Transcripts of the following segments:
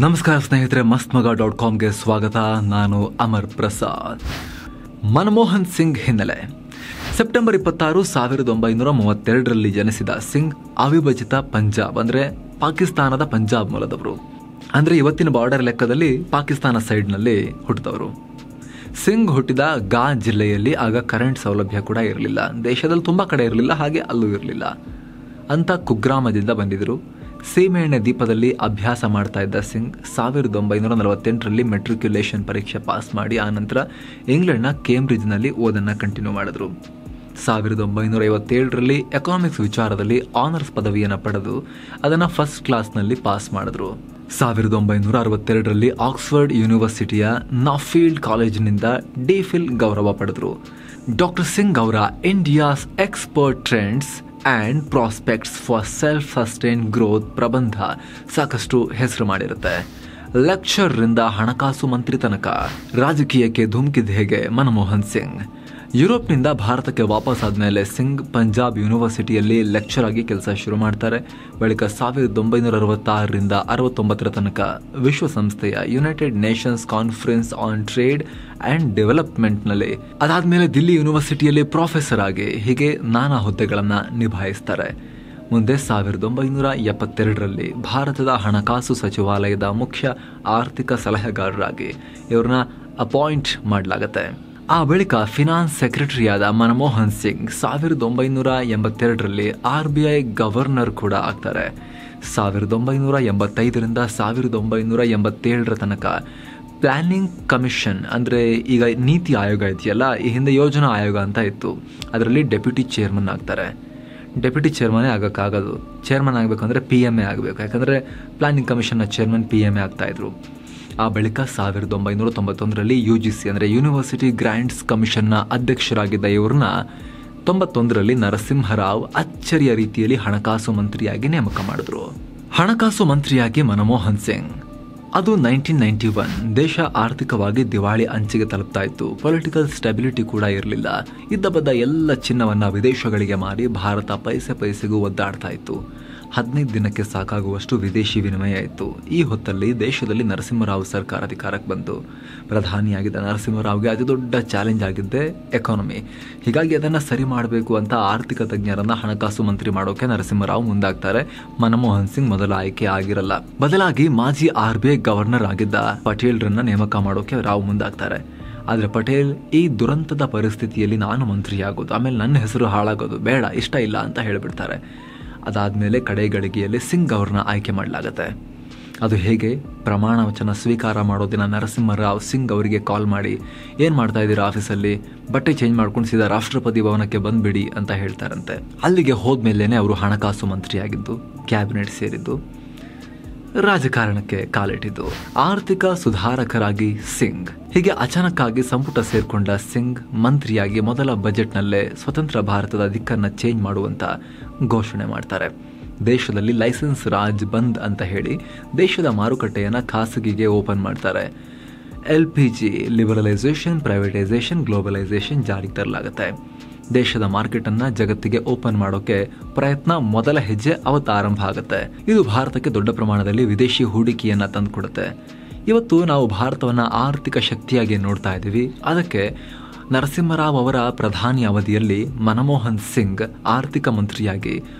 ನಮಸ್ಕಾರ ಸ್ನೇಹಿತರೆ, ಮಸ್ತ್ಮಗ.comಗೆ ಸ್ವಾಗತ. ನಾನು ಅಮರ್ ಪ್ರಸಾದ್. ಮನಮೋಹನ್ ಸಿಂಗ್ ಹಿನ್ನೆಲೆ. ಸೆಪ್ಟೆಂಬರ್ 26, 1932ರಲ್ಲಿ ಜನಿಸಿದ ಸಿಂಗ್ ಅವಿಭಜಿತ ಪಂಜಾಬ್ ಅಂದರೆ ಪಾಕಿಸ್ತಾನದ ಪಂಜಾಬ್ ಮೂಲದವರು. ಅಂದರೆ ಇವತ್ತಿನ ಬಾರ್ಡರ್ ಲೆಕ್ಕದಲ್ಲಿ ಪಾಕಿಸ್ತಾನ ಸೈಡ್ನಲ್ಲಿ ಹುಟ್ಟಿದವರು. ಸಿಂಗ್ ಹುಟ್ಟಿದ ಗಾ ಜಿಲ್ಲೆಯಲ್ಲಿ ಆಗ ಕರೆಂಟ್ ಸೌಲಭ್ಯ ಕೂಡ ಇರಲಿಲ್ಲ. ದೇಶದಲ್ಲಿ ತುಂಬ ಕಡೆ ಇರಲಿಲ್ಲ, ಹಾಗೆ ಅಲ್ಲೂ ಇರಲಿಲ್ಲ. ಅಂತ ಕುಗ್ರಾಮದಿಂದ ಬಂದಿದ್ದರು. ಸೀಮೆಎಣ್ಣೆ ದೀಪದಲ್ಲಿ ಅಭ್ಯಾಸ ಮಾಡ್ತಾ ಇದ್ದ ಸಿಂಗ್ 1948ರಲ್ಲಿ ಮೆಟ್ರಿಕ್ಯುಲೇಷನ್ ಪರೀಕ್ಷೆ ಪಾಸ್ ಮಾಡಿ ಆನಂತರ ಇಂಗ್ಲೆಂಡ್ನ ಕೇಂಬ್ರಿಡ್ಜ್ನಲ್ಲಿ ಓದನ್ನು ಕಂಟಿನ್ಯೂ ಮಾಡಿದ್ರು. 1957ರಲ್ಲಿ ಎಕನಾಮಿಕ್ಸ್ ವಿಚಾರದಲ್ಲಿ ಆನರ್ಸ್ ಪದವಿಯನ್ನು ಪಡೆದು ಅದನ್ನು ಫಸ್ಟ್ ಕ್ಲಾಸ್ನಲ್ಲಿ ಪಾಸ್ ಮಾಡಿದ್ರು. 1962ರಲ್ಲಿ ಆಕ್ಸ್ಫರ್ಡ್ ಯೂನಿವರ್ಸಿಟಿಯ ನಾಫೀಲ್ಡ್ ಕಾಲೇಜಿನಿಂದ ಡಿ.ಫಿಲ್ ಗೌರವ ಪಡೆದರು. ಡಾಕ್ಟರ್ ಸಿಂಗ್ ಅವರ India's expert trends and prospects for self sustain growth ಪ್ರಬಂಧ ಸಾಕಷ್ಟು ಹೆಸರು ಮಾಡಿರುತ್ತೆ. ಲೆಕ್ಚರ್ರಿಂದ ಹಣಕಾಸು ಮಂತ್ರಿ ತನಕ ರಾಜಕೀಯಕ್ಕೆ ಧುಮುಕಿದ ಹೇಗೆ ಮನಮೋಹನ್ ಸಿಂಗ್. ಯುರೋಪ್ನಿಂದ ಭಾರತಕ್ಕೆ ವಾಪಸ್ ಆದಮೇಲೆ ಸಿಂಗ್ ಪಂಜಾಬ್ ಯೂನಿವರ್ಸಿಟಿಯಲ್ಲಿ ಲೆಕ್ಚರ್ ಆಗಿ ಕೆಲಸ ಶುರು ಮಾಡ್ತಾರೆ. ಬಳಿಕ 1966ರಿಂದ 69ರ ತನಕ ವಿಶ್ವಸಂಸ್ಥೆಯ United Nations Conference on Trade and ಡೆವಲಪ್ಮೆಂಟ್ನಲ್ಲಿ, ಅದಾದಮೇಲೆ ದಿಲ್ಲಿ ಯೂನಿವರ್ಸಿಟಿಯಲ್ಲಿ ಪ್ರೊಫೆಸರ್ ಆಗಿ ಹೀಗೆ ನಾನಾ ಹುದ್ದೆಗಳನ್ನು ನಿಭಾಯಿಸ್ತಾರೆ. ಮುಂದೆ 1972ರಲ್ಲಿ ಭಾರತದ ಹಣಕಾಸು ಸಚಿವಾಲಯದ ಮುಖ್ಯ ಆರ್ಥಿಕ ಸಲಹೆಗಾರರಾಗಿ ಇವ್ರನ್ನ ಅಪಾಯಿಂಟ್ ಮಾಡಲಾಗತ್ತೆ. ಆ ಬಳಿಕ ಫಿನಾನ್ಸ್ ಸೆಕ್ರೆಟರಿಯಾದ ಮನಮೋಹನ್ ಸಿಂಗ್ 1982ರಲ್ಲಿ RBI ಗವರ್ನರ್ ಕೂಡ ಆಗ್ತಾರೆ. 1985ರಿಂದ 1987ರ ತನಕ ಪ್ಲಾನಿಂಗ್ ಕಮಿಷನ್ ಅಂದರೆ ಈಗ ನೀತಿ ಆಯೋಗ ಇದೆಯಲ್ಲ, ಈ ಹಿಂದೆ ಯೋಜನಾ ಆಯೋಗ ಅಂತ ಇತ್ತು, ಅದರಲ್ಲಿ ಡೆಪ್ಯೂಟಿ ಚೇರ್ಮನ್ ಆಗ್ತಾರೆ. ಡೆಪ್ಯೂಟಿ ಚೇರ್ಮನ್ನೇ ಆಗೋಕ್ಕಾಗೋದು, ಚೇರ್ಮನ್ ಆಗಬೇಕಂದ್ರೆ PMA ಆಗಬೇಕು, ಯಾಕಂದರೆ ಪ್ಲಾನಿಂಗ್ ಕಮಿಷನ್ನ ಚೇರ್ಮನ್ PMA ಆಗ್ತಾಯಿದ್ರು. ಆ ಬಳಿಕ 1991ರಲ್ಲಿ UGC ಅಂದರೆ ಯೂನಿವರ್ಸಿಟಿ ಗ್ರ್ಯಾಂಟ್ಸ್ ಕಮಿಷನ್ನ ಅಧ್ಯಕ್ಷರಾಗಿದ್ದ ಇವ್ರನ್ನ 91ರಲ್ಲಿ ನರಸಿಂಹರಾವ್ ಅಚ್ಚರಿಯ ರೀತಿಯಲ್ಲಿ ಹಣಕಾಸು ಮಂತ್ರಿಯಾಗಿ ನೇಮಕ ಮಾಡಿದ್ರು. ಹಣಕಾಸು ಮಂತ್ರಿಯಾಗಿ ಮನಮೋಹನ್ ಸಿಂಗ್. ಅದು 1991. ದೇಶ ಆರ್ಥಿಕವಾಗಿ ದಿವಾಳಿ ಅಂಚಿಗೆ ತಲುಪ್ತಾ ಇತ್ತು. ಪೊಲಿಟಿಕಲ್ ಸ್ಟೆಬಿಲಿಟಿ ಕೂಡ ಇರಲಿಲ್ಲ. ಇದ್ದ ಬದ್ದ ಎಲ್ಲ ಚಿನ್ನವನ್ನು ವಿದೇಶಗಳಿಗೆ ಮಾರಿ ಭಾರತ ಪೈಸೆ ಪೈಸೆಗೂ ಒದ್ದಾಡ್ತಾ ಇತ್ತು. 15 ದಿನಕ್ಕೆ ಸಾಕಾಗುವಷ್ಟು ವಿದೇಶಿ ವಿನಿಮಯ ಇತ್ತು. ಈ ಹೊತ್ತಲ್ಲಿ ದೇಶದಲ್ಲಿ ನರಸಿಂಹರಾವ್ ಸರ್ಕಾರ ಅಧಿಕಾರಕ್ಕೆ ಬಂತು. ಪ್ರಧಾನಿಯಾಗಿದ್ದ ನರಸಿಂಹರಾವ್ಗೆ ಅತಿ ದೊಡ್ಡ ಚಾಲೆಂಜ್ ಆಗಿದ್ದೆ ಎಕಾನಮಿ. ಹೀಗಾಗಿ ಅದನ್ನು ಸರಿ ಮಾಡಬೇಕು ಅಂತ ಆರ್ಥಿಕ ತಜ್ಞರನ್ನ ಹಣಕಾಸು ಮಂತ್ರಿ ಮಾಡೋಕೆ ನರಸಿಂಹರಾವ್ ಮುಂದಾಗ್ತಾರೆ. ಮನಮೋಹನ್ ಸಿಂಗ್ ಮೊದಲ ಆಯ್ಕೆ ಆಗಿರಲ್ಲ. ಬದಲಾಗಿ ಮಾಜಿ RBI ಗವರ್ನರ್ ಆಗಿದ್ದ ಪಟೇಲ್ರನ್ನ ನೇಮಕ ಮಾಡೋಕೆ ರಾವ್ ಮುಂದಾಗ್ತಾರೆ. ಆದರೆ ಪಟೇಲ್ ಈ ದುರಂತದ ಪರಿಸ್ಥಿತಿಯಲ್ಲಿ ನಾನು ಮಂತ್ರಿಯಾಗೋದು, ಆಮೇಲೆ ನನ್ನ ಹೆಸರು ಹಾಳಾಗೋದು ಬೇಡ, ಇಷ್ಟ ಇಲ್ಲ ಅಂತ ಹೇಳಿಬಿಡ್ತಾರೆ. ಅದಾದಮೇಲೆ ಕಡೆಗಳಿಗೆಯಲ್ಲಿ ಸಿಂಗ್ ಅವ್ರನ್ನ ಆಯ್ಕೆ ಮಾಡಲಾಗತ್ತೆ. ಅದು ಹೇಗೆ? ಪ್ರಮಾಣ ವಚನ ಸ್ವೀಕಾರ ಮಾಡೋ ದಿನ ನರಸಿಂಹರಾವ್ ಸಿಂಗ್ ಅವರಿಗೆ ಕಾಲ್ ಮಾಡಿ, ಏನು ಮಾಡ್ತಾ ಇದ್ದೀರಾ ಆಫೀಸಲ್ಲಿ, ಬಟ್ಟೆ ಚೇಂಜ್ ಮಾಡ್ಕೊಂಡು ಸೀದಾ ರಾಷ್ಟ್ರಪತಿ ಭವನಕ್ಕೆ ಬಂದ್ಬಿಡಿ ಅಂತ ಹೇಳ್ತಾರಂತೆ. ಅಲ್ಲಿಗೆ ಹೋದ್ಮೇಲೆ ಅವರು ಹಣಕಾಸು ಮಂತ್ರಿಯಾಗಿದ್ದು, ಕ್ಯಾಬಿನೆಟ್ ಸೇರಿದ್ದು, ರಾಜಕಾರಣಕ್ಕೆ ಕಾಲಿಟ್ಟಿದ್ದು, ಆರ್ಥಿಕ ಸುಧಾರಕರಾಗಿ ಸಿಂಗ್. ಹೀಗೆ ಅಚಾನಕ್ಕಾಗಿ ಸಂಪುಟ ಸೇರ್ಕೊಂಡ ಸಿಂಗ್ ಮಂತ್ರಿಯಾಗಿ ಮೊದಲ ಬಜೆಟ್ನಲ್ಲೇ ಸ್ವತಂತ್ರ ಭಾರತದ ದಿಕ್ಕನ್ನು ಚೇಂಜ್ ಮಾಡುವಂತ ಘೋಷಣೆ ಮಾಡ್ತಾರೆ. ದೇಶದಲ್ಲಿ ಲೈಸೆನ್ಸ್ ರಾಜ್ ಬಂದ್ ಅಂತ ಹೇಳಿ ದೇಶದ ಮಾರುಕಟ್ಟೆಯನ್ನು ಖಾಸಗಿಗೆ ಓಪನ್ ಮಾಡ್ತಾರೆ. LPG ಲಿಬರಲೈಸೇಷನ್, ಪ್ರೈವೇಟೈಸೇಷನ್, ಗ್ಲೋಬಲೈಸೇಷನ್ ಜಾರಿಗೆ ತರಲಾಗುತ್ತೆ. ದೇಶದ ಮಾರ್ಕೆಟನ್ನು ಜಗತ್ತಿಗೆ ಓಪನ್ ಮಾಡೋಕೆ ಪ್ರಯತ್ನ, ಮೊದಲ ಹೆಜ್ಜೆ ಅವತ್ತು ಆರಂಭ ಆಗುತ್ತೆ. ಇದು ಭಾರತಕ್ಕೆ ದೊಡ್ಡ ಪ್ರಮಾಣದಲ್ಲಿ ವಿದೇಶಿ ಹೂಡಿಕೆಯನ್ನು ತಂದುಕೊಡುತ್ತೆ. ಇವತ್ತು ನಾವು ಭಾರತವನ್ನು ಆರ್ಥಿಕ ಶಕ್ತಿಯಾಗಿ ನೋಡ್ತಾ ಇದ್ದೀವಿ. ಅದಕ್ಕೆ ನರಸಿಂಹರಾವ್ ಅವರ ಪ್ರಧಾನಿ ಅವಧಿಯಲ್ಲಿ ಮನಮೋಹನ್ ಸಿಂಗ್ ಆರ್ಥಿಕ ಮಂತ್ರಿಯಾಗಿ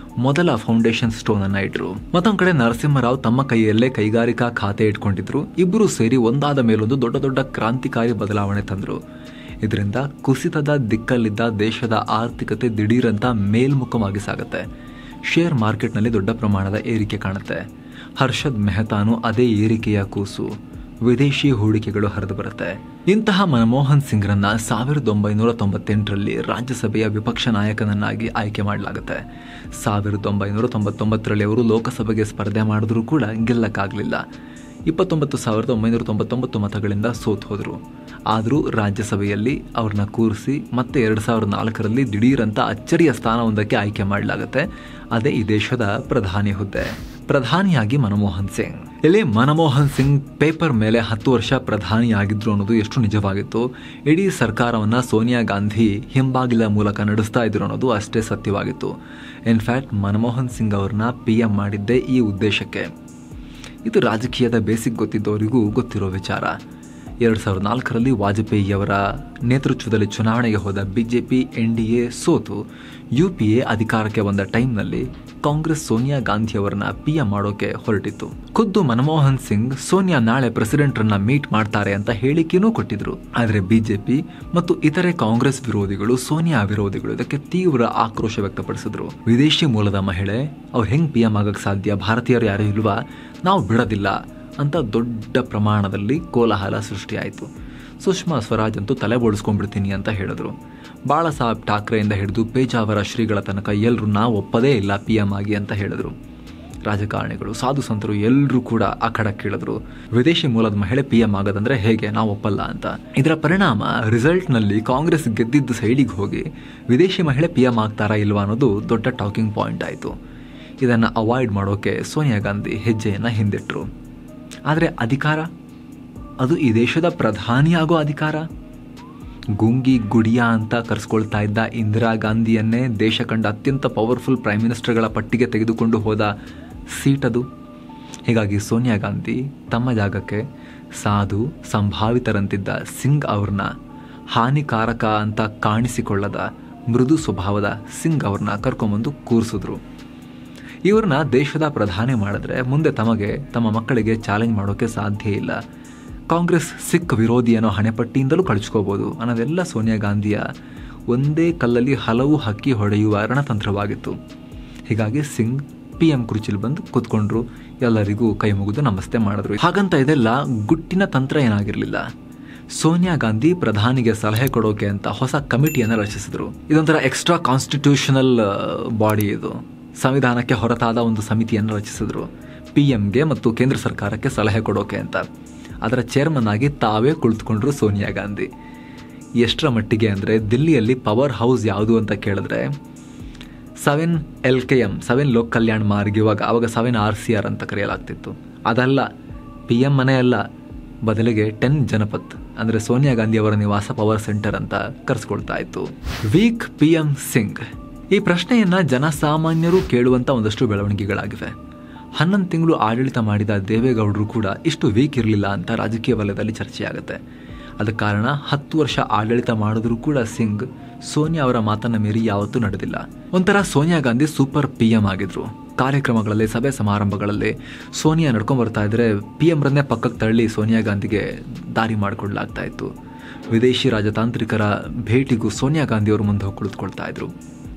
ಮೊದಲ ಫೌಂಡೇಶನ್ ಸ್ಟೋನ್ ಅನ್ನ ಇಟ್ರು. ಮತ್ತೊಂದು ಕಡೆ ನರಸಿಂಹರಾವ್ ತಮ್ಮ ಕೈಯಲ್ಲೇ ಕೈಗಾರಿಕಾ ಖಾತೆ ಇಟ್ಕೊಂಡಿದ್ರು. ಇಬ್ಬರು ಸೇರಿ ಒಂದಾದ ಮೇಲೊಂದು ದೊಡ್ಡ ದೊಡ್ಡ ಕ್ರಾಂತಿಕಾರಿ ಬದಲಾವಣೆ ತಂದ್ರು. ಇದರಿಂದ ಕುಸಿತದ ದಿಕ್ಕಲ್ಲಿದ್ದ ದೇಶದ ಆರ್ಥಿಕತೆ ದಿಢೀರಂತ ಮೇಲ್ಮುಖವಾಗಿ ಸಾಗುತ್ತೆ. ಶೇರ್ ಮಾರ್ಕೆಟ್ನಲ್ಲಿ ದೊಡ್ಡ ಪ್ರಮಾಣದ ಏರಿಕೆ ಕಾಣುತ್ತೆ. ಹರ್ಷದ್ ಮೆಹತಾನು ಅದೇ ಏರಿಕೆಯ ಕೂಸು. ವಿದೇಶಿ ಹೂಡಿಕೆಗಳು ಹರಿದು ಬರುತ್ತೆ. ಇಂತಹ ಮನಮೋಹನ್ ಸಿಂಗ್ರನ್ನ 1998ರಲ್ಲಿ ರಾಜ್ಯಸಭೆಯ ವಿಪಕ್ಷ ನಾಯಕನನ್ನಾಗಿ ಆಯ್ಕೆ ಮಾಡಲಾಗುತ್ತೆ. 1999ರಲ್ಲಿ ಅವರು ಲೋಕಸಭೆಗೆ ಸ್ಪರ್ಧೆ ಮಾಡಿದ್ರೂ ಕೂಡ ಗೆಲ್ಲಕ್ಕಾಗಲಿಲ್ಲ. 29,999 ಮತಗಳಿಂದ ಸೋತ್ ಹೋದರು. ಆದರೂ ರಾಜ್ಯಸಭೆಯಲ್ಲಿ ಅವ್ರನ್ನ ಕೂರಿಸಿ ಮತ್ತೆ 2004ರಲ್ಲಿ ದಿಢೀರಂತ ಅಚ್ಚರಿಯ ಸ್ಥಾನವೊಂದಕ್ಕೆ ಆಯ್ಕೆ ಮಾಡಲಾಗುತ್ತೆ. ಅದೇ ಈ ದೇಶದ ಪ್ರಧಾನಿ ಹುದ್ದೆ. ಪ್ರಧಾನಿಯಾಗಿ ಮನಮೋಹನ್ ಸಿಂಗ್. ಇಲ್ಲಿ ಮನಮೋಹನ್ ಸಿಂಗ್ ಪೇಪರ್ ಮೇಲೆ 10 ವರ್ಷ ಪ್ರಧಾನಿಯಾಗಿದ್ರು ಅನ್ನೋದು ಎಷ್ಟು ನಿಜವಾಗಿತ್ತು, ಇಡೀ ಸರ್ಕಾರವನ್ನು ಸೋನಿಯಾ ಗಾಂಧಿ ಹಿಂಬಾಗಿಲ ಮೂಲಕ ನಡೆಸ್ತಾ ಇದ್ರು ಅನ್ನೋದು ಅಷ್ಟೇ ಸತ್ಯವಾಗಿತ್ತು. ಇನ್ಫ್ಯಾಕ್ಟ್ ಮನಮೋಹನ್ ಸಿಂಗ್ ಅವ್ರನ್ನ PM ಮಾಡಿದ್ದೇ ಈ ಉದ್ದೇಶಕ್ಕೆ. ಇದು ರಾಜಕೀಯದ ಬೇಸಿಕ್ ಗೊತ್ತಿದ್ದವರಿಗೂ ಗೊತ್ತಿರೋ ವಿಚಾರ. 2004ರಲ್ಲಿ ವಾಜಪೇಯಿಯವರ ನೇತೃತ್ವದಲ್ಲಿ ಚುನಾವಣೆಗೆ ಹೋದ ಬಿಜೆಪಿ NDA ಸೋತು UPA ಅಧಿಕಾರಕ್ಕೆ ಬಂದ ಟೈಮ್ನಲ್ಲಿ ಕಾಂಗ್ರೆಸ್ ಸೋನಿಯಾ ಗಾಂಧಿಯವರನ್ನ PM ಮಾಡೋಕೆ ಹೊರಟಿತ್ತು. ಖುದ್ದು ಮನಮೋಹನ್ ಸಿಂಗ್ ಸೋನಿಯಾ ನಾಳೆ ಪ್ರೆಸಿಡೆಂಟ್ರನ್ನ ಮೀಟ್ ಮಾಡ್ತಾರೆ ಅಂತ ಹೇಳಿಕೆನೂ ಕೊಟ್ಟಿದ್ರು. ಆದರೆ ಬಿಜೆಪಿ ಮತ್ತು ಇತರೆ ಕಾಂಗ್ರೆಸ್ ವಿರೋಧಿಗಳು, ಸೋನಿಯಾ ವಿರೋಧಿಗಳು ಇದಕ್ಕೆ ತೀವ್ರ ಆಕ್ರೋಶ ವ್ಯಕ್ತಪಡಿಸಿದ್ರು. ವಿದೇಶಿ ಮೂಲದ ಮಹಿಳೆ, ಅವ್ರು ಹೆಂಗ್ PM ಆಗಕ್ಕೆ ಸಾಧ್ಯ, ಭಾರತೀಯರು ಯಾರು ಇಲ್ವಾ, ನಾವು ಬಿಡೋದಿಲ್ಲ ಅಂತ ದೊಡ್ಡ ಪ್ರಮಾಣದಲ್ಲಿ ಕೋಲಾಹಲ ಸೃಷ್ಟಿಯಾಯಿತು. ಸುಷ್ಮಾ ಸ್ವರಾಜ್ ಅಂತೂ ತಲೆ ಬೋಳಿಸ್ಕೊಂಡ್ಬಿಡ್ತೀನಿ ಅಂತ ಹೇಳಿದ್ರು. ಬಾಳಾ ಸಾಹೇಬ್ ಠಾಕ್ರೆಯಿಂದ ಹಿಡಿದು ಪೇಜಾವರ ಶ್ರೀಗಳ ತನಕ ಎಲ್ಲರೂ ನಾವು ಒಪ್ಪದೇ ಇಲ್ಲ PM ಆಗಿ ಅಂತ ಹೇಳಿದ್ರು. ರಾಜಕಾರಣಿಗಳು, ಸಾಧು ಸಂತರು ಎಲ್ಲರೂ ಕೂಡ ಆ ಕಡಕ್ಕಿಳಿದ್ರು. ವಿದೇಶಿ ಮೂಲದ ಮಹಿಳೆ PM ಆಗೋದಂದ್ರೆ ಹೇಗೆ, ನಾವು ಒಪ್ಪಲ್ಲ ಅಂತ. ಇದರ ಪರಿಣಾಮ ರಿಸಲ್ಟ್ನಲ್ಲಿ ಕಾಂಗ್ರೆಸ್ ಗೆದ್ದಿದ್ದು ಸೈಡಿಗೆ ಹೋಗಿ ವಿದೇಶಿ ಮಹಿಳೆ PM ಆಗ್ತಾರಾ ಇಲ್ವಾ ಅನ್ನೋದು ದೊಡ್ಡ ಟಾಕಿಂಗ್ ಪಾಯಿಂಟ್ ಆಯಿತು. ಇದನ್ನು ಅವಾಯ್ಡ್ ಮಾಡೋಕೆ ಸೋನಿಯಾ ಗಾಂಧಿ ಹೆಜ್ಜೆಯನ್ನು ಹಿಂದಿಟ್ಟರು. ಆದರೆ ಅಧಿಕಾರ, ಅದು ಈ ದೇಶದ ಪ್ರಧಾನಿಯಾಗೋ ಅಧಿಕಾರ, ಗುಂಗಿ ಗುಡಿಯಾ ಅಂತ ಕರೆಸ್ಕೊಳ್ತಾ ಇದ್ದ ಇಂದಿರಾ ಗಾಂಧಿಯನ್ನೇ ದೇಶ ಕಂಡ ಅತ್ಯಂತ ಪವರ್ಫುಲ್ ಪ್ರೈಮ್ ಮಿನಿಸ್ಟರ್ಗಳ ಪಟ್ಟಿಗೆ ತೆಗೆದುಕೊಂಡು ಹೋದ ಸೀಟ್ ಅದು. ಹೀಗಾಗಿ ಸೋನಿಯಾ ಗಾಂಧಿ ತಮ್ಮ ಜಾಗಕ್ಕೆ ಸಾಧು ಸಂಭಾವಿತರಂತಿದ್ದ ಸಿಂಗ್ ಅವ್ರನ್ನ, ಹಾನಿಕಾರಕ ಅಂತ ಕಾಣಿಸಿಕೊಳ್ಳದ ಮೃದು ಸ್ವಭಾವದ ಸಿಂಗ್ ಅವ್ರನ್ನ ಕರ್ಕೊಂಬಂದು ಕೂರಿಸಿದ್ರು. ಇವ್ರನ್ನ ದೇಶದ ಪ್ರಧಾನಿ ಮಾಡಿದ್ರೆ ಮುಂದೆ ತಮ್ಮ ಮಕ್ಕಳಿಗೆ ಚಾಲೆಂಜ್ ಮಾಡೋಕೆ ಸಾಧ್ಯ ಇಲ್ಲ. ಕಾಂಗ್ರೆಸ್ ಸಿಖ್ ವಿರೋಧಿ ಅನ್ನೋ ಹಣೆಪಟ್ಟಿಯಿಂದಲೂ ಕಳಿಸ್ಕೋಬೋದು ಅನ್ನೋದೆಲ್ಲ ಸೋನಿಯಾ ಗಾಂಧಿಯ ಒಂದೇ ಕಲ್ಲಲ್ಲಿ ಹಲವು ಹಕ್ಕಿ ಹೊಡೆಯುವ ರಣತಂತ್ರವಾಗಿತ್ತು. ಹೀಗಾಗಿ ಸಿಂಗ್ PM ಕುರ್ಚಿಲಿ ಬಂದು ಕೂತ್ಕೊಂಡ್ರು, ಎಲ್ಲರಿಗೂ ಕೈ ಮುಗಿದು ನಮಸ್ತೆ ಮಾಡಿದ್ರು. ಹಾಗಂತ ಇದೆಲ್ಲ ಗುಟ್ಟಿನ ತಂತ್ರ ಏನಾಗಿರಲಿಲ್ಲ. ಸೋನಿಯಾ ಗಾಂಧಿ ಪ್ರಧಾನಿಗೆ ಸಲಹೆ ಕೊಡೋಕೆ ಅಂತ ಹೊಸ ಕಮಿಟಿಯನ್ನು ರಚಿಸಿದ್ರು. ಇದೊಂಥರ ಎಕ್ಸ್ಟ್ರಾ ಕಾನ್ಸ್ಟಿಟ್ಯೂಷನಲ್ ಬಾಡಿ, ಇದು ಸಂವಿಧಾನಕ್ಕೆ ಹೊರತಾದ ಒಂದು ಸಮಿತಿಯನ್ನು ರಚಿಸಿದ್ರು PMಗೆ ಮತ್ತು ಕೇಂದ್ರ ಸರ್ಕಾರಕ್ಕೆ ಸಲಹೆ ಕೊಡೋಕೆ ಅಂತ. ಅದರ ಚೇರ್ಮನ್ ಆಗಿ ತಾವೇ ಕುಳಿತುಕೊಂಡ್ರು ಸೋನಿಯಾ ಗಾಂಧಿ. ಎಷ್ಟರ ಮಟ್ಟಿಗೆ ಅಂದರೆ, ದಿಲ್ಲಿಯಲ್ಲಿ ಪವರ್ ಹೌಸ್ ಯಾವುದು ಅಂತ ಕೇಳಿದ್ರೆ 7 LKM 7 ಲೋಕ್ ಕಲ್ಯಾಣ್ ಮಾರ್ಗ್, ಆವಾಗ 7 RCR ಅಂತ ಕರೆಯಲಾಗ್ತಿತ್ತು. ಅದಲ್ಲ, PM ಮನೆ ಅಲ್ಲ, ಬದಲಿಗೆ 10 ಜನಪತ್ ಅಂದರೆ ಸೋನಿಯಾ ಗಾಂಧಿ ಅವರ ನಿವಾಸ ಪವರ್ ಸೆಂಟರ್ ಅಂತ ಕರೆಸ್ಕೊಳ್ತಾ ಇತ್ತು. ವೀಕ್ PM ಸಿಂಗ್, ಈ ಪ್ರಶ್ನೆಯನ್ನ ಜನಸಾಮಾನ್ಯರು ಕೇಳುವಂಥ ಒಂದಷ್ಟು ಬೆಳವಣಿಗೆಗಳಾಗಿವೆ. 11 ತಿಂಗಳು ಆಡಳಿತ ಮಾಡಿದ ದೇವೇಗೌಡರು ಕೂಡ ಇಷ್ಟು ವೀಕ್ ಇರಲಿಲ್ಲ ಅಂತ ರಾಜಕೀಯ ವಲಯದಲ್ಲಿ ಚರ್ಚೆಯಾಗುತ್ತೆ. ಅದಕ್ಕೆ ಕಾರಣ 10 ವರ್ಷ ಆಡಳಿತ ಮಾಡಿದ್ರೂ ಕೂಡ ಸಿಂಗ್ ಸೋನಿಯಾ ಅವರ ಮಾತನ್ನ ಮೀರಿ ಯಾವತ್ತೂ ನಡೆದಿಲ್ಲ. ಒಂಥರ ಸೋನಿಯಾ ಗಾಂಧಿ ಸೂಪರ್ PM ಆಗಿದ್ರು. ಕಾರ್ಯಕ್ರಮಗಳಲ್ಲಿ, ಸಭೆ ಸಮಾರಂಭಗಳಲ್ಲಿ ಸೋನಿಯಾ ನಡ್ಕೊಂಡ್ ಬರ್ತಾ ಇದ್ರೆ PM ರನ್ನೇ ಪಕ್ಕಕ್ಕೆ ತಳ್ಳಿ ಸೋನಿಯಾ ಗಾಂಧಿಗೆ ದಾರಿ ಮಾಡಿಕೊಡ್ಲಾಗ್ತಾ ಇತ್ತು. ವಿದೇಶಿ ರಾಜತಾಂತ್ರಿಕರ ಭೇಟಿಗೂ ಸೋನಿಯಾ ಗಾಂಧಿ ಅವರು ಮುಂದೆ ಹೋಗಿ ಕುಳಿತುಕೊಳ್ತಾ ಇದ್ರು.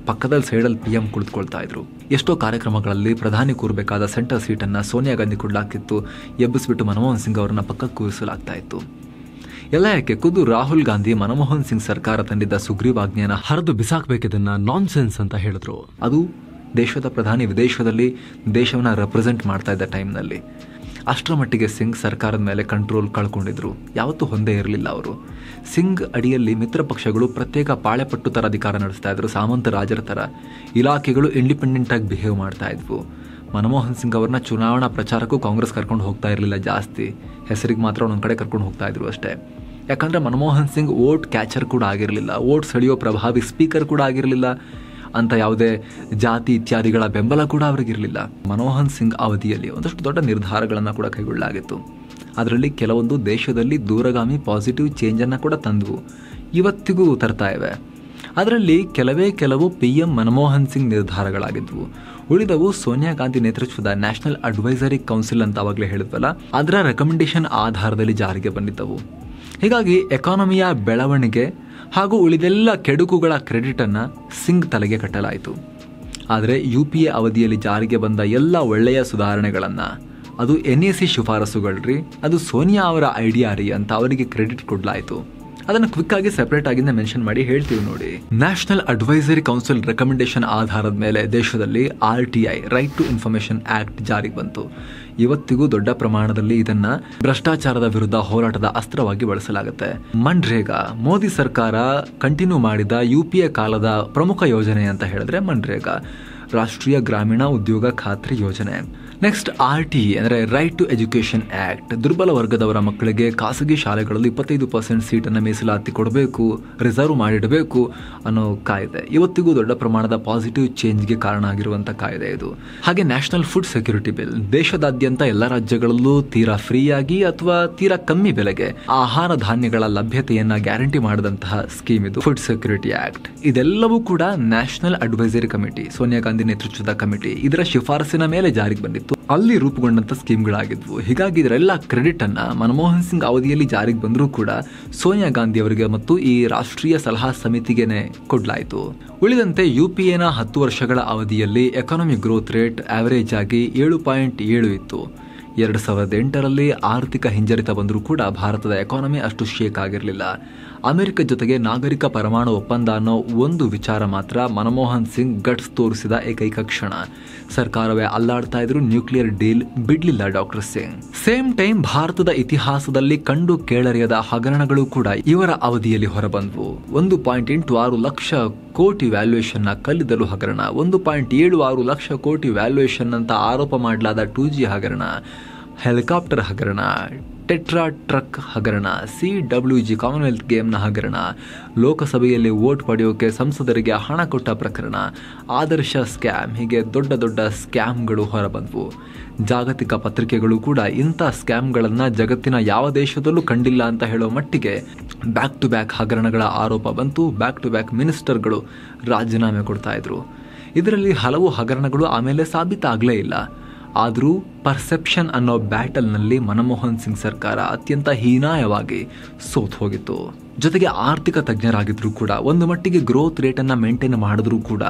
ಪಕ್ಕದಲ್ಲಿ ಸೈಡಲ್ಲಿ PM ಕುಳಿತುಕೊಳ್ತಾ ಇದ್ರು. ಎಷ್ಟೋ ಕಾರ್ಯಕ್ರಮಗಳಲ್ಲಿ ಪ್ರಧಾನಿ ಕೂರಬೇಕಾದ ಸೆಂಟರ್ ಸೀಟನ್ನು ಸೋನಿಯಾ ಗಾಂಧಿ ಕೊಡಲಾಗ್ತಿತ್ತು. ಎಬ್ಬಿಸ್ಬಿಟ್ಟು ಮನಮೋಹನ್ ಸಿಂಗ್ ಅವರನ್ನ ಪಕ್ಕಕ್ಕೆ ಕೂರಿಸಲಾಗ್ತಾ ಇತ್ತು. ಎಲ್ಲ ಯಾಕೆ, ಖುದ್ದು ರಾಹುಲ್ ಗಾಂಧಿ ಮನಮೋಹನ್ ಸಿಂಗ್ ಸರ್ಕಾರ ತಂದಿದ್ದ ಸುಗ್ರೀವಾಜ್ಞೆಯನ್ನು ಹರಿದು ಬಿಸಾಕಬೇಕಿದ್ದನ್ನ ನಾನ್ಸೆನ್ಸ್ ಅಂತ ಹೇಳಿದ್ರು. ಅದು ದೇಶದ ಪ್ರಧಾನಿ ವಿದೇಶದಲ್ಲಿ ದೇಶವನ್ನ ರೆಪ್ರೆಸೆಂಟ್ ಮಾಡ್ತಾ ಇದ್ದ ಟೈಮ್ನಲ್ಲಿ. ಅಷ್ಟರ ಮಟ್ಟಿಗೆ ಸಿಂಗ್ ಸರ್ಕಾರದ ಮೇಲೆ ಕಂಟ್ರೋಲ್ ಕಳ್ಕೊಂಡಿದ್ರು. ಯಾವತ್ತೂ ಹೊಂದೇ ಇರಲಿಲ್ಲ ಅವರು. ಸಿಂಗ್ ಅಡಿಯಲ್ಲಿ ಮಿತ್ರ ಪಕ್ಷಗಳು ಪ್ರತ್ಯೇಕ ಪಾಳೆಪಟ್ಟು ಥರ ಅಧಿಕಾರ ನಡೆಸ್ತಾ ಇದ್ರು, ಸಾಮಂತ ರಾಜರ ಥರ. ಇಲಾಖೆಗಳು ಇಂಡಿಪೆಂಡೆಂಟ್ ಆಗಿ ಬಿಹೇವ್ ಮಾಡ್ತಾ ಇದ್ವು. ಮನಮೋಹನ್ ಸಿಂಗ್ ಅವ್ರನ್ನ ಚುನಾವಣಾ ಪ್ರಚಾರಕ್ಕೂ ಕಾಂಗ್ರೆಸ್ ಕರ್ಕೊಂಡು ಹೋಗ್ತಾ ಇರಲಿಲ್ಲ ಜಾಸ್ತಿ, ಹೆಸರಿಗೆ ಮಾತ್ರ ಒಂದೊಂದು ಕಡೆ ಕರ್ಕೊಂಡು ಹೋಗ್ತಾ ಇದ್ರು ಅಷ್ಟೇ. ಯಾಕಂದರೆ ಮನಮೋಹನ್ ಸಿಂಗ್ ವೋಟ್ ಕ್ಯಾಚರ್ ಕೂಡ ಆಗಿರಲಿಲ್ಲ, ವೋಟ್ ಸೆಳೆಯೋ ಪ್ರಭಾವಿ ಸ್ಪೀಕರ್ ಕೂಡ ಆಗಿರಲಿಲ್ಲ, ಅಂತ ಯಾವುದೇ ಜಾತಿ ಇತ್ಯಾದಿಗಳ ಬೆಂಬಲ ಕೂಡ ಅವರಿಗಿರಲಿಲ್ಲ. ಮನಮೋಹನ್ ಸಿಂಗ್ ಅವಧಿಯಲ್ಲಿ ಒಂದಷ್ಟು ದೊಡ್ಡ ನಿರ್ಧಾರಗಳನ್ನು ಕೂಡ ಕೈಗೊಳ್ಳಲಾಗಿತ್ತು. ಅದರಲ್ಲಿ ಕೆಲವೊಂದು ದೇಶದಲ್ಲಿ ದೂರಗಾಮಿ ಪಾಸಿಟಿವ್ ಚೇಂಜನ್ನು ಕೂಡ ತಂದವು, ಇವತ್ತಿಗೂ ತರ್ತಾ ಇವೆ. ಅದರಲ್ಲಿ ಕೆಲವು PM ಮನಮೋಹನ್ ಸಿಂಗ್ ನಿರ್ಧಾರಗಳಾಗಿದ್ವು. ಉಳಿದವು ಸೋನಿಯಾ ಗಾಂಧಿ ನೇತೃತ್ವದ ನ್ಯಾಷನಲ್ ಅಡ್ವೈಸರಿ ಕೌನ್ಸಿಲ್ ಅಂತ ಆವಾಗಲೇ ಹೇಳಿದ್ವಲ್ಲ, ಅದರ ರೆಕಮೆಂಡೇಶನ್ ಆಧಾರದಲ್ಲಿ ಜಾರಿಗೆ ಬಂದಿದ್ದವು. ಹೀಗಾಗಿ ಎಕಾನಮಿಯ ಬೆಳವಣಿಗೆ ಹಾಗೂ ಉಳಿದೆಲ್ಲ ಕೆಡುಕುಗಳ ಕ್ರೆಡಿಟನ್ನು ಸಿಂಗ್ ತಲೆಗೆ ಕಟ್ಟಲಾಯಿತು. ಆದರೆ UPA ಅವಧಿಯಲ್ಲಿ ಜಾರಿಗೆ ಬಂದ ಎಲ್ಲ ಒಳ್ಳೆಯ ಸುಧಾರಣೆಗಳನ್ನು, ಅದು NAC ಶಿಫಾರಸುಗಳ್ರಿ, ಅದು ಸೋನಿಯಾ ಅವರ ಐಡಿಯಾ ರೀ ಅಂತ ಅವರಿಗೆ ಕ್ರೆಡಿಟ್ ಕೊಡಲಾಯಿತು. ಅದನ್ನು ಕ್ವಿಕ್ ಆಗಿ ಸೆಪರೇಟ್ ಆಗಿಂದ ಮೆನ್ಷನ್ ಮಾಡಿ ಹೇಳ್ತೀವಿ ನೋಡಿ. ನ್ಯಾಷನಲ್ ಅಡ್ವೈಸರಿ ಕೌನ್ಸಿಲ್ ರೆಕಮೆಂಡೇಶನ್ ಆಧಾರದ ಮೇಲೆ ದೇಶದಲ್ಲಿ RTI right to information act ಜಾರಿಗೆ ಬಂತು. ಇವತ್ತಿಗೂ ದೊಡ್ಡ ಪ್ರಮಾಣದಲ್ಲಿ ಇದನ್ನ ಭ್ರಷ್ಟಾಚಾರದ ವಿರುದ್ಧ ಹೋರಾಟದ ಅಸ್ತ್ರವಾಗಿ ಬಳಸಲಾಗುತ್ತೆ. ಮನ್ರೇಗಾ, ಮೋದಿ ಸರ್ಕಾರ ಕಂಟಿನ್ಯೂ ಮಾಡಿದ UPA ಕಾಲದ ಪ್ರಮುಖ ಯೋಜನೆ ಅಂತ ಹೇಳಿದ್ರೆ ಮನ್ರೇಗಾ, ರಾಷ್ಟ್ರೀಯ ಗ್ರಾಮೀಣ ಉದ್ಯೋಗ ಖಾತ್ರಿ ಯೋಜನೆ. ನೆಕ್ಸ್ಟ್ RTE ಅಂದರೆ ರೈಟ್ ಟು ಎಜುಕೇಷನ್ ಆ್ಯಕ್ಟ್. ದುರ್ಬಲ ವರ್ಗದವರ ಮಕ್ಕಳಿಗೆ ಖಾಸಗಿ ಶಾಲೆಗಳಲ್ಲಿ 25% ಸೀಟನ್ನು ಮೀಸಲಾತಿ ಕೊಡಬೇಕು, ರಿಸರ್ವ್ ಮಾಡಿಡಬೇಕು ಅನ್ನೋ ಕಾಯ್ದೆ ಇವತ್ತಿಗೂ ದೊಡ್ಡ ಪ್ರಮಾಣದ ಪಾಸಿಟಿವ್ ಚೇಂಜ್ಗೆ ಕಾರಣ ಆಗಿರುವಂಥ ಕಾಯ್ದೆ ಇದು. ಹಾಗೆ ನ್ಯಾಷನಲ್ ಫುಡ್ ಸೆಕ್ಯೂರಿಟಿ ಬಿಲ್, ದೇಶದಾದ್ಯಂತ ಎಲ್ಲ ರಾಜ್ಯಗಳಲ್ಲೂ ತೀರಾ ಫ್ರೀಯಾಗಿ ಅಥವಾ ತೀರಾ ಕಮ್ಮಿ ಬೆಲೆಗೆ ಆಹಾರ ಧಾನ್ಯಗಳ ಲಭ್ಯತೆಯನ್ನ ಗ್ಯಾರಂಟಿ ಮಾಡಿದಂತಹ ಸ್ಕೀಮ್ ಇದು ಫುಡ್ ಸೆಕ್ಯೂರಿಟಿ ಆಕ್ಟ್. ಇದೆಲ್ಲವೂ ಕೂಡ national advisory committee, Sonia Gandhi ನೇತೃತ್ವದ ಕಮಿಟಿ, ಇದರ ಶಿಫಾರಸಿನ ಮೇಲೆ ಜಾರಿಗೆ ಬಂದಿತ್ತು. ಅಲ್ಲಿ ರೂಪುಗೊಂಡಂತ ಸ್ಕೀಮ್ಗಳಾಗಿದ್ವು. ಹೀಗಾಗಿ ಇದರೆಲ್ಲ ಕ್ರೆಡಿಟ್ ಅನ್ನ ಮನಮೋಹನ್ ಸಿಂಗ್ ಅವಧಿಯಲ್ಲಿ ಜಾರಿಗೆ ಬಂದರೂ ಕೂಡ ಸೋನಿಯಾ ಗಾಂಧಿ ಅವರಿಗೆ ಮತ್ತು ಈ ರಾಷ್ಟ್ರೀಯ ಸಲಹಾ ಸಮಿತಿಗೆನೆ ಕೊಡಲಾಯಿತು. ಉಳಿದಂತೆ UPAನ 10 ವರ್ಷಗಳ ಅವಧಿಯಲ್ಲಿ ಎಕಾನಮಿಕ್ ಗ್ರೋತ್ ರೇಟ್ ಆವರೇಜ್ ಆಗಿ 7.7 ಇತ್ತು. 2008ರಲ್ಲಿ ಆರ್ಥಿಕ ಹಿಂಜರಿತ ಬಂದರೂ ಕೂಡ ಭಾರತದ ಎಕಾನಮಿ ಅಷ್ಟು ಶೇಕ್ ಆಗಿರಲಿಲ್ಲ. ಅಮೆರಿಕ ಜೊತೆಗೆ ನಾಗರಿಕ ಪರಮಾಣು ಒಪ್ಪಂದ ಅನ್ನೋ ಒಂದು ವಿಚಾರ ಮಾತ್ರ ಮನಮೋಹನ್ ಸಿಂಗ್ ಗಟ್ಸ್ ತೋರಿಸಿದ ಏಕೈಕ ಕ್ಷಣ. ಸರ್ಕಾರವೇ ಅಲ್ಲಾಡ್ತಾ ಇದ್ರು, ನ್ಯೂಕ್ಲಿಯರ್ ಡೀಲ್ ಬಿಡ್ಲಿಲ್ಲ ಡಾಕ್ಟರ್ ಸಿಂಗ್. ಸೇಮ್ ಟೈಮ್ ಭಾರತದ ಇತಿಹಾಸದಲ್ಲಿ ಕಂಡು ಕೇಳರಿಯದ ಹಗರಣಗಳು ಕೂಡ ಇವರ ಅವಧಿಯಲ್ಲಿ ಹೊರಬಂದ್ವು. 1.86 ಲಕ್ಷ ಕೋಟಿ ವ್ಯಾಲ್ಯೂಯೇಷನ್ ನ ಕಲ್ಲಿದ್ದಲು ಹಗರಣ, 1.76 ಲಕ್ಷ ಕೋಟಿ ವ್ಯಾಲ್ಯೂಯೇಷನ್ ಅಂತ ಆರೋಪ ಮಾಡಲಾದ 2G ಹಗರಣ, ಹೆಲಿಕಾಪ್ಟರ್ ಹಗರಣ, ಟೆಟ್ರಾ ಟ್ರಕ್ ಹಗರಣ, CWG ಕಾಮನ್ವೆಲ್ತ್ ಗೇಮ್ನ ಹಗರಣ, ಲೋಕಸಭೆಯಲ್ಲಿ ವೋಟ್ ಪಡೆಯೋಕೆ ಸಂಸದರಿಗೆ ಹಣ ಕೊಟ್ಟ ಪ್ರಕರಣ, ಆದರ್ಶ ಸ್ಕ್ಯಾಮ್, ಹೀಗೆ ದೊಡ್ಡ ದೊಡ್ಡ ಸ್ಕ್ಯಾಮ್ಗಳು ಹೊರಬಂದ್ವು. ಜಾಗತಿಕ ಪತ್ರಿಕೆಗಳು ಕೂಡ ಇಂಥ ಸ್ಕ್ಯಾಮ್ಗಳನ್ನು ಜಗತ್ತಿನ ಯಾವ ದೇಶದಲ್ಲೂ ಕಂಡಿಲ್ಲ ಅಂತ ಹೇಳೋ ಮಟ್ಟಿಗೆ ಬ್ಯಾಕ್ ಟು ಬ್ಯಾಕ್ ಹಗರಣಗಳ ಆರೋಪ ಬಂತು. ಬ್ಯಾಕ್ ಟು ಬ್ಯಾಕ್ ಮಿನಿಸ್ಟರ್ಗಳು ರಾಜೀನಾಮೆ ಕೊಡ್ತಾ ಇದ್ರು. ಇದರಲ್ಲಿ ಹಲವು ಹಗರಣಗಳು ಆಮೇಲೆ ಸಾಬೀತಾಗಲೇ ಇಲ್ಲ. ಆದರೂ ಪರ್ಸೆಪ್ಷನ್ ಅನ್ನೋ ಬ್ಯಾಟಲ್ನಲ್ಲಿ ಮನಮೋಹನ್ ಸಿಂಗ್ ಸರ್ಕಾರ ಅತ್ಯಂತ ಹೀನಾಯವಾಗಿ ಸೋತ್ ಹೋಗಿತ್ತು. ಜೊತೆಗೆ ಆರ್ಥಿಕ ತಜ್ಞರಾಗಿದ್ರೂ ಕೂಡ ಒಂದು ಮಟ್ಟಿಗೆ ಗ್ರೋತ್ ರೇಟನ್ನು ಮೇಂಟೈನ್ ಮಾಡಿದ್ರೂ ಕೂಡ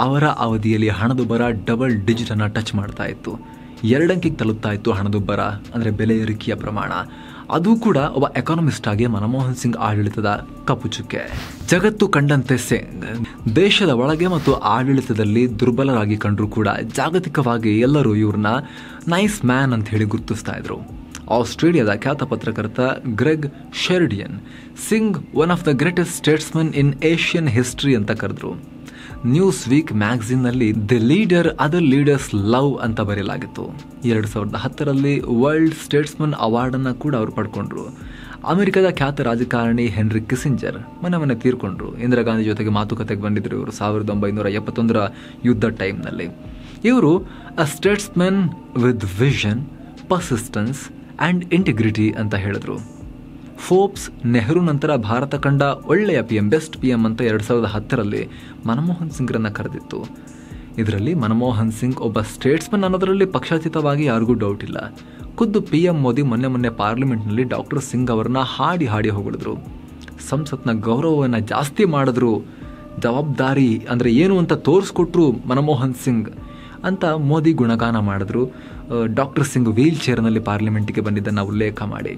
ಅವರ ಅವಧಿಯಲ್ಲಿ ಹಣದುಬ್ಬರ ಡಬಲ್ ಡಿಜಿಟ್ ಅನ್ನು ಟಚ್ ಮಾಡ್ತಾ ಇತ್ತು. 2 ಅಂಕಿಗೆ ತಲುಪ್ತಾ ಇತ್ತು ಹಣದುಬ್ಬರ, ಅಂದರೆ ಬೆಲೆ ಏರಿಕೆಯ ಪ್ರಮಾಣ. ಅದು ಕೂಡ ಒಬ್ಬ ಎಕಾನಮಿಸ್ಟ್ ಆಗಿ ಮನಮೋಹನ್ ಸಿಂಗ್ ಆಡಳಿತದ ಕಪ್ಪು ಚುಕ್ಕೆ. ಜಗತ್ತು ಕಂಡಂತೆ ಸಿಂಗ್ ದೇಶದ ಒಳಗೆ ಮತ್ತು ಆಡಳಿತದಲ್ಲಿ ದುರ್ಬಲರಾಗಿ ಕಂಡ್ರೂ ಕೂಡ ಜಾಗತಿಕವಾಗಿ ಎಲ್ಲರೂ ಇವ್ರನ್ನ ನೈಸ್ ಮ್ಯಾನ್ ಅಂತ ಹೇಳಿ ಗುರುತಿಸ್ತಾ ಇದ್ರು. ಆಸ್ಟ್ರೇಲಿಯಾದ ಖ್ಯಾತ ಪತ್ರಕರ್ತ Greg Sheridan Singh one of the greatest statesman in Asian history ಅಂತ ಕರೆದ್ರು. ನ್ಯೂಸ್ ವೀಕ್ ಮ್ಯಾಗಝಿನ್ನಲ್ಲಿ the leader other leaders love ಅಂತ ಬರೆಯಲಾಗಿತ್ತು. 2010ರಲ್ಲಿ ವರ್ಲ್ಡ್ ಸ್ಟೇಟ್ಸ್ಮನ್ ಅವಾರ್ಡನ್ನು ಕೂಡ ಅವರು ಪಡ್ಕೊಂಡ್ರು. ಅಮೆರಿಕದ ಖ್ಯಾತ ರಾಜಕಾರಣಿ ಹೆನ್ರಿ ಕಿಸಿಂಜರ್ ಮೊನ್ನೆ ತೀರ್ಕೊಂಡ್ರು. ಇಂದಿರಾ ಗಾಂಧಿ ಜೊತೆಗೆ ಮಾತುಕತೆಗೆ ಬಂದಿದ್ರು ಇವರು 1971ರ ಯುದ್ಧ ಟೈಮ್ನಲ್ಲಿ. ಇವರು a statesman with vision, persistence and integrity ಅಂತ ಹೇಳಿದ್ರು. ಫೋರ್ಬ್ಸ್ ನೆಹರು ನಂತರ ಭಾರತ ಕಂಡ ಒಳ್ಳೆಯ PM, ಬೆಸ್ಟ್ PM ಅಂತ 2010ರಲ್ಲಿ ಮನಮೋಹನ್ ಸಿಂಗ್ರನ್ನ ಕರೆದಿತ್ತು. ಇದರಲ್ಲಿ ಮನಮೋಹನ್ ಸಿಂಗ್ ಒಬ್ಬ ಸ್ಟೇಟ್ಸ್ಮನ್ ಅನ್ನೋದರಲ್ಲಿ ಪಕ್ಷಾತೀತವಾಗಿ ಯಾರಿಗೂ ಡೌಟ್ ಇಲ್ಲ. ಖುದ್ದು PM ಮೋದಿ ಮೊನ್ನೆ ಪಾರ್ಲಿಮೆಂಟ್ನಲ್ಲಿ ಡಾಕ್ಟರ್ ಸಿಂಗ್ ಅವರನ್ನ ಹಾಡಿ ಹೊಗಳಿದ್ರು. ಸಂಸತ್ನ ಗೌರವವನ್ನು ಜಾಸ್ತಿ ಮಾಡಿದ್ರು. ಜವಾಬ್ದಾರಿ ಅಂದರೆ ಏನು ಅಂತ ತೋರಿಸ್ಕೊಟ್ರು ಮನಮೋಹನ್ ಸಿಂಗ್ ಅಂತ ಮೋದಿ ಗುಣಗಾನ ಮಾಡಿದ್ರು. ಡಾಕ್ಟರ್ ಸಿಂಗ್ ವೀಲ್ ಚೇರ್ನಲ್ಲಿ ಪಾರ್ಲಿಮೆಂಟಿಗೆ ಬಂದಿದ್ದನ್ನು ಉಲ್ಲೇಖ ಮಾಡಿ